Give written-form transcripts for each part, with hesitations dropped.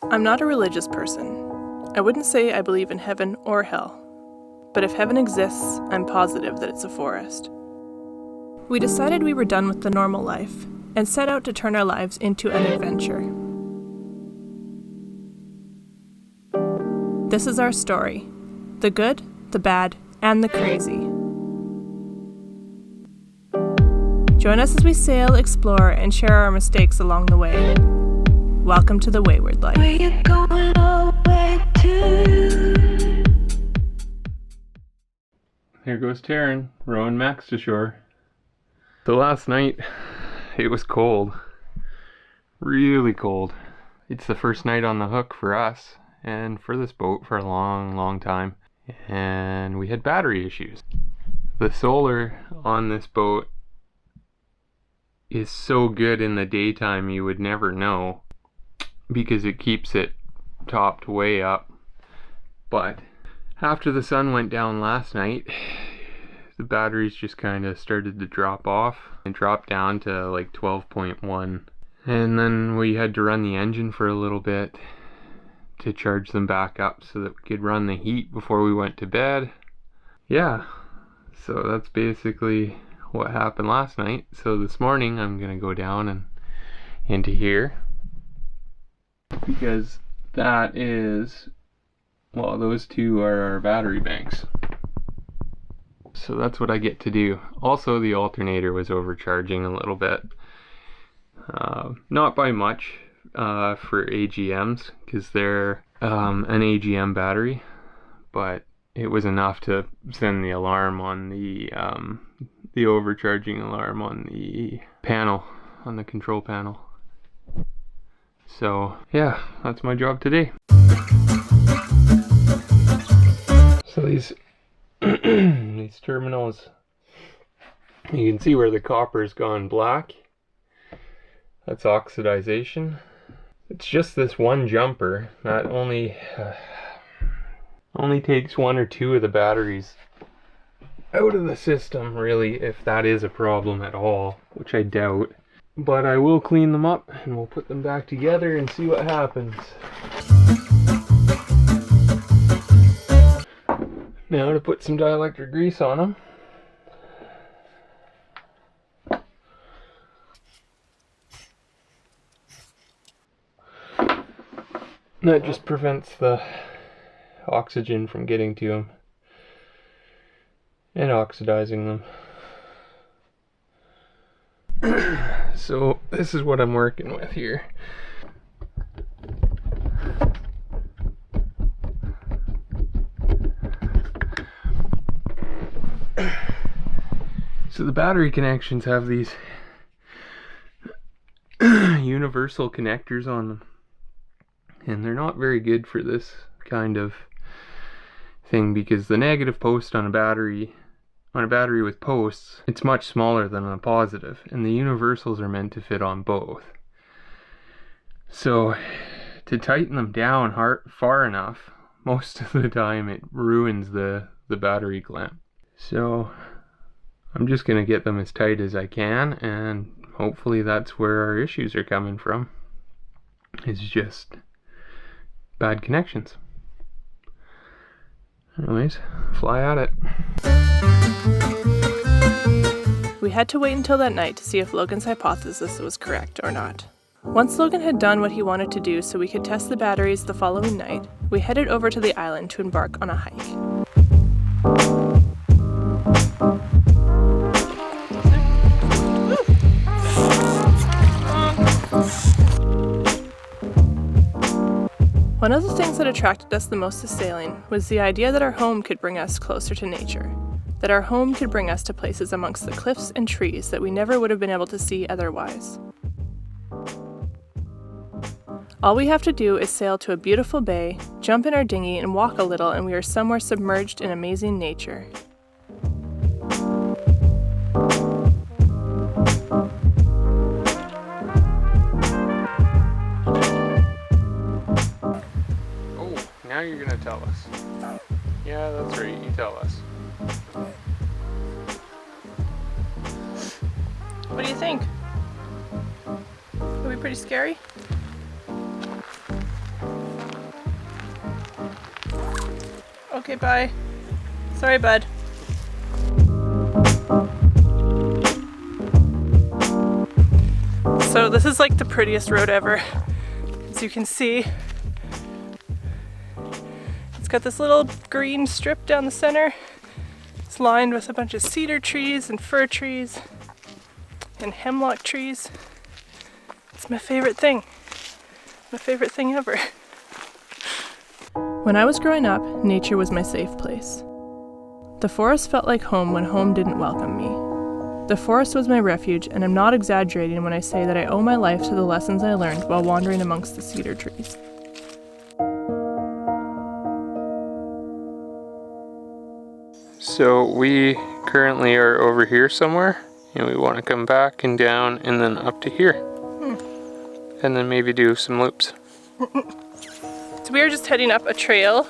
I'm not a religious person. I wouldn't say I believe in heaven or hell. But if heaven exists, I'm positive that it's a forest. We decided we were done with the normal life and set out to turn our lives into an adventure. This is our story. The good, the bad, and the crazy. Join us as we sail, explore, and share our mistakes along the way. Welcome to the Wayward Life. Where you going all the way to? There goes Taryn, rowing Max to shore. So last night, it was cold. Really cold. It's the first night on the hook for us, and for this boat for a long time. And we had battery issues. The solar on this boat is so good in the daytime you would never know, because it keeps it topped way up. But after the sun went down last night, the batteries just kind of started to drop off and dropped down to like 12.1. And then we had to run the engine for a little bit to charge them back up so that we could run the heat before we went to bed. Yeah, so that's basically what happened last night. So this morning I'm gonna go down and into here, because that is, well, those two are our battery banks. So that's what I get to do. Also, the alternator was overcharging a little bit. Not by much for AGMs, because they're an AGM battery, but it was enough to send the alarm on the overcharging alarm on the panel, on the control panel. So yeah, that's my job today. So these these terminals, you can see where the copper's gone black. That's oxidization. It's just this one jumper that only takes one or two of the batteries out of the system, really, if that is a problem at all, which I doubt. But I will clean them up and we'll put them back together and see what happens. Now to put some dielectric grease on them. That just prevents the oxygen from getting to them and oxidizing them. So this is what I'm working with here. So the battery connections have these universal connectors on them, and they're not very good for this kind of thing, because the negative post on a battery with posts, it's much smaller than a positive, and the universals are meant to fit on both. So to tighten them down far enough, most of the time it ruins the battery clamp. So I'm just going to get them as tight as I can, and hopefully that's where our issues are coming from. It's just bad connections. Anyways, fly at it. We had to wait until that night to see if Logan's hypothesis was correct or not. Once Logan had done what he wanted to do so we could test the batteries the following night, we headed over to the island to embark on a hike. One of the things that attracted us the most to sailing was the idea that our home could bring us closer to nature, that our home could bring us to places amongst the cliffs and trees that we never would have been able to see otherwise. All we have to do is sail to a beautiful bay, jump in our dinghy, and walk a little, and we are somewhere submerged in amazing nature. Now you're gonna tell us. Yeah, that's right, you tell us. What do you think? Are we pretty scary? Okay, bye. Sorry, bud. So this is like the prettiest road ever. As you can see, it's got this little green strip down the center. It's lined with a bunch of cedar trees and fir trees and hemlock trees. It's my favorite thing. My favorite thing ever. When I was growing up, nature was my safe place. The forest felt like home when home didn't welcome me. The forest was my refuge, and I'm not exaggerating when I say that I owe my life to the lessons I learned while wandering amongst the cedar trees. So we currently are over here somewhere, and we want to come back and down and then up to here. And then maybe do some loops. So we are just heading up a trail.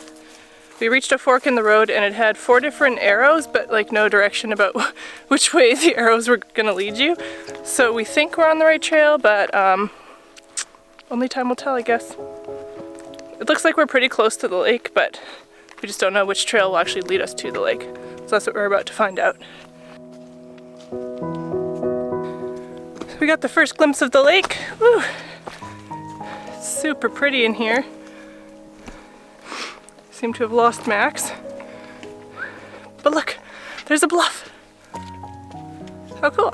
We reached a fork in the road and it had 4 different arrows, but like no direction about which way the arrows were gonna lead you. So we think we're on the right trail, but only time will tell, I guess. It looks like we're pretty close to the lake, but we just don't know which trail will actually lead us to the lake. So that's what we're about to find out. So we got the first glimpse of the lake. Woo! It's super pretty in here. Seem to have lost Max. But look, there's a bluff. How cool.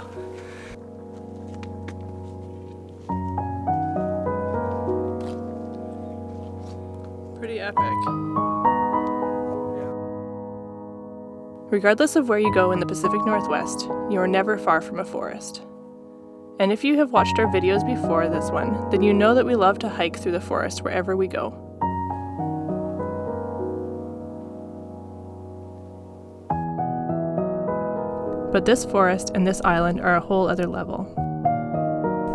Pretty epic. Regardless of where you go in the Pacific Northwest, you are never far from a forest. And if you have watched our videos before this one, then you know that we love to hike through the forest wherever we go. But this forest and this island are a whole other level.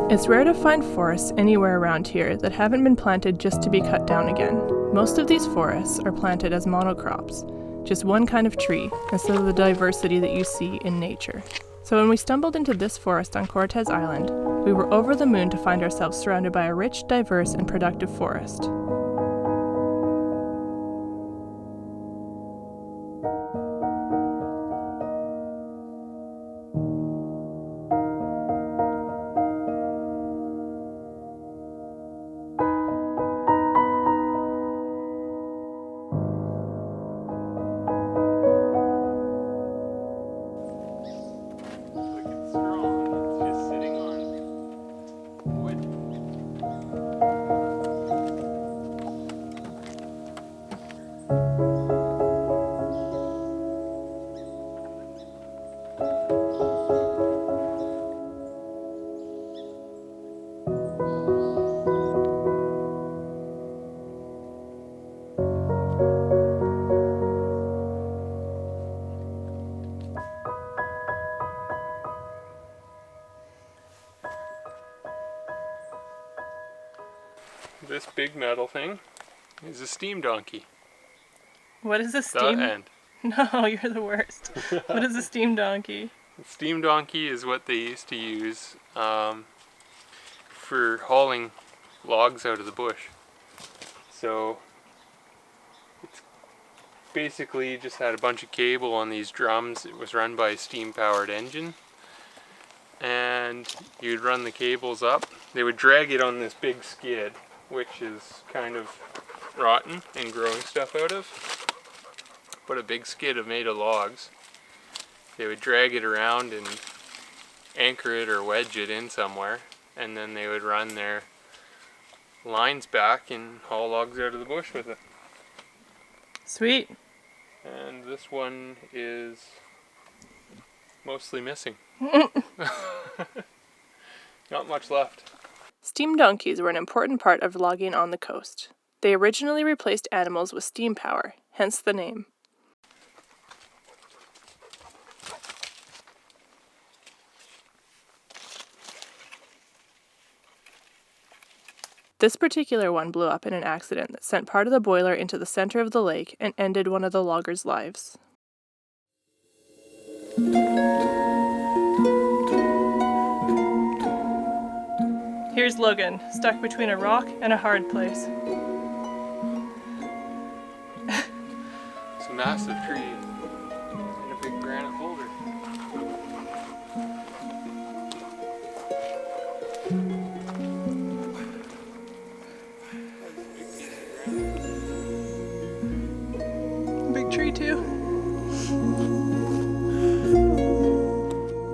It's rare to find forests anywhere around here that haven't been planted just to be cut down again. Most of these forests are planted as monocrops, just one kind of tree, instead of the diversity that you see in nature. So when we stumbled into this forest on Cortez Island, we were over the moon to find ourselves surrounded by a rich, diverse, and productive forest. This big metal thing is a steam donkey. What is a steam? The end. No, you're the worst. What is a steam donkey? The steam donkey is what they used to use for hauling logs out of the bush. So it's basically just had a bunch of cable on these drums. It was run by a steam-powered engine. And you'd run the cables up. They would drag it on this big skid, which is kind of rotten and growing stuff out of. But a big skid made of logs. They would drag it around and anchor it or wedge it in somewhere, and then they would run their lines back and haul logs out of the bush with it. Sweet. And this one is mostly missing. Not much left. Steam donkeys were an important part of logging on the coast. They originally replaced animals with steam power, hence the name. This particular one blew up in an accident that sent part of the boiler into the center of the lake and ended one of the loggers' lives. Here's Logan, stuck between a rock and a hard place. So massive tree in a big granite boulder. Big tree too.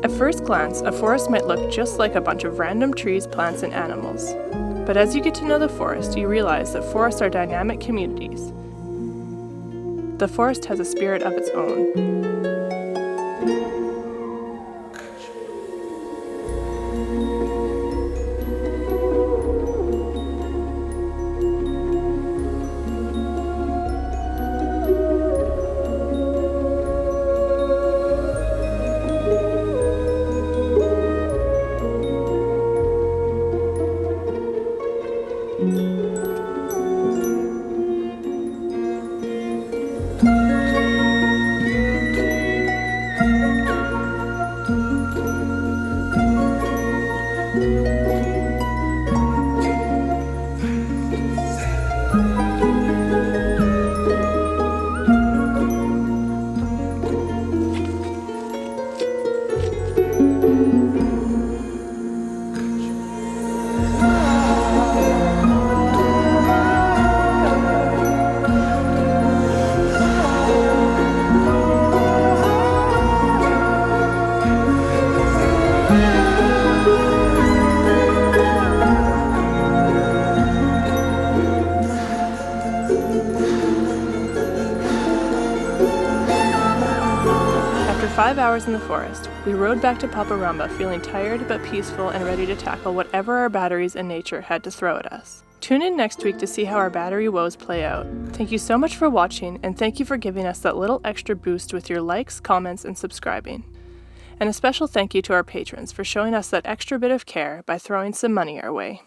At first glance, a forest might look just like a bunch of random trees, plants, and animals. But as you get to know the forest, you realize that forests are dynamic communities. The forest has a spirit of its own. After 5 hours in the forest, we rode back to Paparamba feeling tired but peaceful and ready to tackle whatever our batteries and nature had to throw at us. Tune in next week to see how our battery woes play out. Thank you so much for watching, and thank you for giving us that little extra boost with your likes, comments, and subscribing. And a special thank you to our patrons for showing us that extra bit of care by throwing some money our way.